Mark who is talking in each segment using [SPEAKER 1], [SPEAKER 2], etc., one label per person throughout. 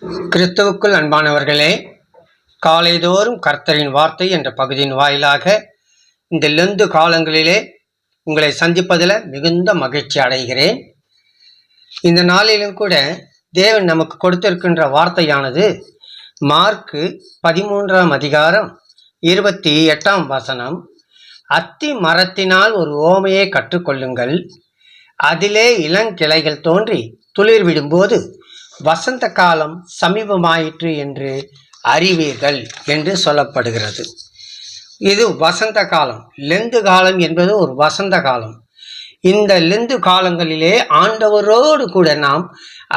[SPEAKER 1] கிறிஸ்துவுக்குள் அன்பானவர்களே, காலைதோறும் கர்த்தரின் வார்த்தை என்ற பகுதியின் வாயிலாக இந்த லெந்து காலங்களிலே உங்களை சந்திப்பதில் மிகுந்த மகிழ்ச்சி அடைகிறேன். இந்த நாளிலும் கூட தேவன் நமக்கு கொடுத்திருக்கின்ற வார்த்தையானது மார்க்கு 13ஆம் அதிகாரம் 28ஆம் வசனம். அத்தி மரத்தினால் ஒரு ஓமையை கற்றுக்கொள்ளுங்கள். அதிலே இளங்கிளைகள் தோன்றி துளிர் விடும்போது வசந்த காலம் சமீபமாயிற்று என்று அறிவீர்கள் என்று சொல்லப்படுகிறது. இது வசந்த காலம். லெந்து காலம் என்பது ஒரு வசந்த காலம். இந்த லெந்து காலங்களிலே ஆண்டவரோடு கூட நாம்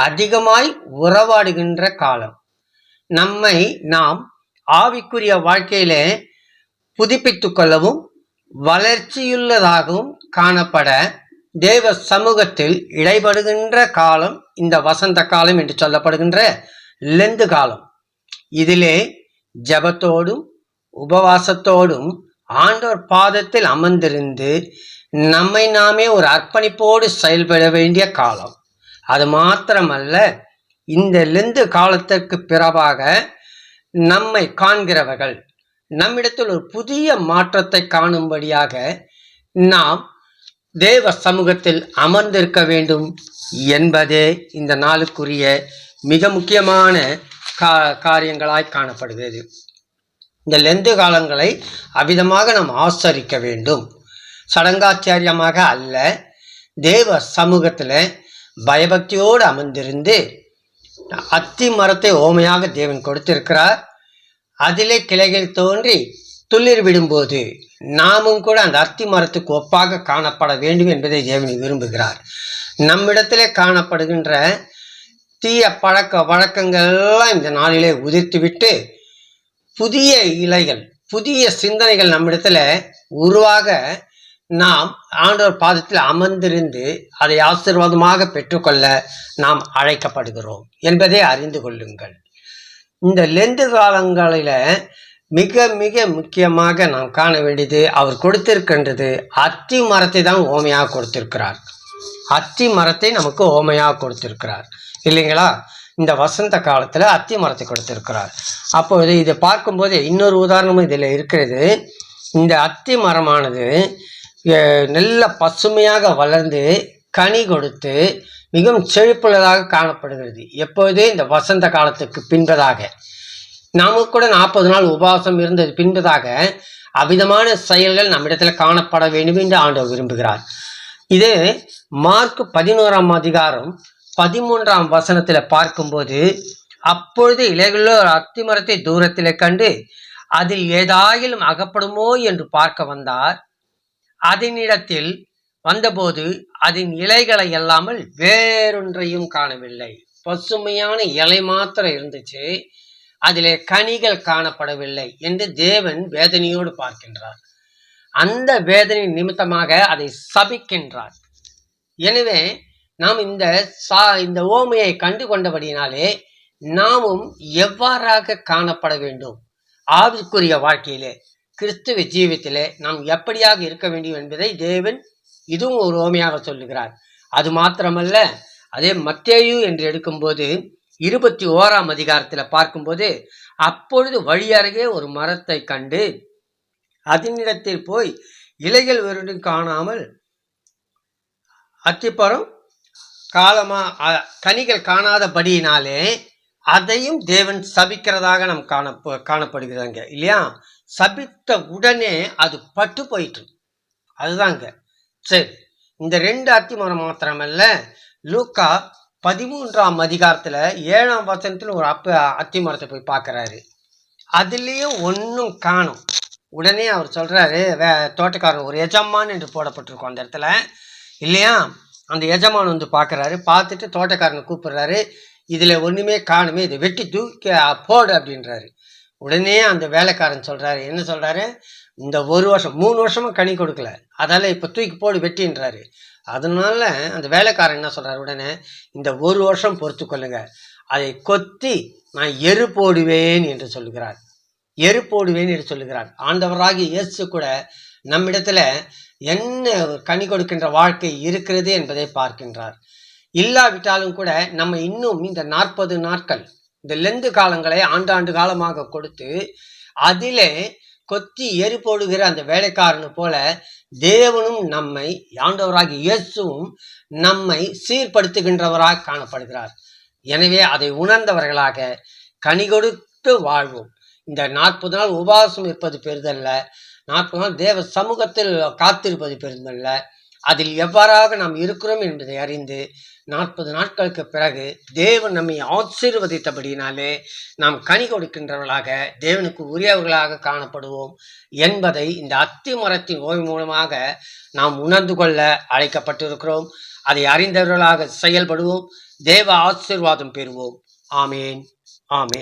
[SPEAKER 1] அதிகமாய் உறவாடுகின்ற காலம். நம்மை நாம் ஆவிக்குரிய வாழ்க்கையிலே புதுப்பித்து கொள்ளவும் வளர்ச்சியுள்ளதாகவும் காணப்பட தேவ சமூகத்தில் இடைபடுகின்ற காலம் இந்த வசந்த காலம் என்று சொல்லப்படுகின்ற லெந்து காலம். இதிலே ஜபத்தோடும் உபவாசத்தோடும் ஆண்டவர் பாதத்தில் அமர்ந்திருந்து நம்மை நாமே ஒரு அர்ப்பணிப்போடு செயல்பட வேண்டிய காலம். அது மாத்திரமல்ல, இந்த லெந்து காலத்திற்கு பிறகாக நம்மை காண்கிறவர்கள் நம்மிடத்தில் ஒரு புதிய மாற்றத்தை காணும்படியாக நாம் தேவ சமூகத்தில் அமர்ந்திருக்க வேண்டும் என்பதே இந்த நாளுக்குரிய மிக முக்கியமான காரியங்களாய் காணப்படுகிறது. இந்த லெந்து காலங்களை அவ்விதமாக நாம் ஆசரிக்க வேண்டும். சடங்காச்சாரியமாக அல்ல, தேவ சமூகத்தில் பயபக்தியோடு அமர்ந்திருந்து அத்தி மரத்தை ஓமையாக தேவன் கொடுத்திருக்கிறார். அதிலே கிளைகள் தோன்றி துளிர் விடும்போது நாமும் கூட அந்த அத்தி மரத்துக்கு ஒப்பாக காணப்பட வேண்டும் என்பதை தேவன் விரும்புகிறார். நம்மிடத்திலே காணப்படுகின்ற தீய பழக்க வழக்கங்கள்லாம் இந்த நாளிலே உதிர்த்துவிட்டு புதிய இலைகள், புதிய சிந்தனைகள் நம்மிடத்துல உருவாக நாம் ஆண்டவர் பாதத்தில் அமர்ந்திருந்து அதை ஆசீர்வாதமாக பெற்றுக்கொள்ள நாம் அழைக்கப்படுகிறோம் என்பதை அறிந்து கொள்ளுங்கள். இந்த லெந்து காலங்களில மிக மிக முக்கியமாக நாம் காண வேண்டியது, அவர் கொடுத்திருக்கின்றது அத்தி மரத்தை தான் ஓமையாக கொடுத்திருக்கிறார். அத்தி மரத்தை நமக்கு ஓமையாக கொடுத்திருக்கிறார் இல்லைங்களா? இந்த வசந்த காலத்தில் அத்தி மரத்தை கொடுத்திருக்கிறார். அப்போது இதை பார்க்கும்போது இன்னொரு உதாரணமும் இதில் இருக்கிறது. இந்த அத்தி மரமானது நல்ல பசுமையாக வளர்ந்து கனி கொடுத்து மிகவும் செழிப்புள்ளதாக காணப்படுகிறது. எப்போது? இந்த வசந்த காலத்துக்கு பின்பதாக. நாம கூட 40 நாள் உபவாசம் இருந்தது பின்பதாக அவ்விதமான செயல்கள் நம்மிடத்துல காணப்பட வேண்டும் என்று ஆண்டவர் விரும்புகிறார். இது மார்க் 11ஆம் அதிகாரம் 13ஆம் வசனத்துல பார்க்கும்போது, அப்பொழுது இலைகளில் ஒரு அத்தி மரத்தை தூரத்திலே கண்டு அதில் ஏதாயிலும் அகப்படுமோ என்று பார்க்க வந்தார். அதனிடத்தில் வந்தபோது அதன் இலைகளை அல்லாமல் வேறொன்றையும் காணவில்லை. பசுமையான இலை மாத்திரம் இருந்துச்சு, அதிலே கனிகள் காணப்படவில்லை என்று தேவன் வேதனையோடு பார்க்கின்றார். அந்த வேதனை நிமித்தமாக அதை சபிக்கின்றார். எனவே நாம் இந்த ஓமையை கண்டு கொண்டபடியினாலே நாமும் எவ்வாறாக காணப்பட வேண்டும், ஆவிக்குரிய வாழ்க்கையிலே கிறிஸ்துவ ஜீவித்திலே நாம் எப்படியாக இருக்க வேண்டும் என்பதை தேவன் இதுவும் ஒரு ஓமையாக சொல்லுகிறார். அது மாத்திரமல்ல, அதே மத்தேயு என்று எடுக்கும்போது 21ஆம் அதிகாரத்தில் பார்க்கும்போது, அப்பொழுது வழியருகே ஒரு மரத்தை கண்டு அதனிடத்தில் போய் இலைகள் வேறொன்றும் காணாமல் அத்திப்பழம் கனிகள் காணாதபடியினாலே அதையும் தேவன் சபிக்கிறதாக நாம் காணப்படுகிறாங்க இல்லையா? சபித்த உடனே அது பட்டு போயிட்டு. அதுதாங்க சரி. இந்த 2 அத்தி மரம் மாத்திரமல்ல, லூக்கா 13ஆம் அதிகாரத்துல 7ஆம் வசனத்துல ஒரு அத்தி மரத்தை போய் பார்க்கறாரு. அதுலயும் ஒன்னும் காணும். உடனே அவர் சொல்றாரு, தோட்டக்காரன் ஒரு எஜமான் என்று போடப்பட்டிருக்கும் அந்த இடத்துல இல்லையா? அந்த எஜமான் வந்து பார்க்கறாரு. பார்த்துட்டு தோட்டக்காரனை கூப்பிடுறாரு, இதுல ஒண்ணுமே காணுமே, இதை வெட்டி தூக்கி போடு அப்படின்றாரு. உடனே அந்த வேலைக்காரன் சொல்றாரு, என்ன சொல்றாரு, இந்த 1 வருஷம் 3 வருஷமா கனி கொடுக்கல, அதால இப்ப தூக்கி போடு வெட்டின்றாரு. அதனால அந்த வேலைக்காரன் என்ன சொல்றாரு, உடனே இந்த 1 வருஷம் பொறுத்து கொள்ளுங்க, அதை கொத்தி நான் எரு போடுவேன் என்று சொல்லுகிறார். எரு போடுவேன் என்று சொல்லுகிறார். ஆண்டவராகிய இயேசு கூட நம்மிடத்துல என்ன கனி கொடுக்கின்ற வாழ்க்கை இருக்கிறது என்பதை பார்க்கின்றார். இல்லாவிட்டாலும் கூட நம்ம இன்னும் இந்த 40 நாட்கள் இந்த லெந்து காலங்களை ஆண்டாண்டு காலமாக கொடுத்து அதிலே கொத்தி எரி போடுகிற அந்த வேலைக்காரனு போல தேவனும் நம்மை, ஆண்டவராகிய இயேசுவும் நம்மை சீர்படுத்துகின்றவராக காணப்படுகிறார். எனவே அதை உணர்ந்தவர்களாக கனி கொடுத்து வாழ்வோம். இந்த 40 நாள் உபவாசம் இருப்பது பெரிதல்ல, 40 நாள் தேவ சமூகத்தில் காத்திருப்பது பெரிதல்ல. அதில் எவ்வாறாக நாம் இருக்கிறோம் என்பதை அறிந்து 40 நாட்களுக்கு பிறகு தேவன் நம்மை ஆசீர்வதித்தபடினாலே நாம் கனி கொடுக்கின்றவர்களாக, தேவனுக்கு உரியவர்களாக காணப்படுவோம் என்பதை இந்த அத்தி மரத்தின் ஓய்வு மூலமாக நாம் உணர்ந்து கொள்ள அழைக்கப்பட்டிருக்கிறோம். அதை அறிந்தவர்களாக செயல்படுவோம். தேவ ஆசீர்வாதம் பெறுவோம். ஆமேன், ஆமேன்.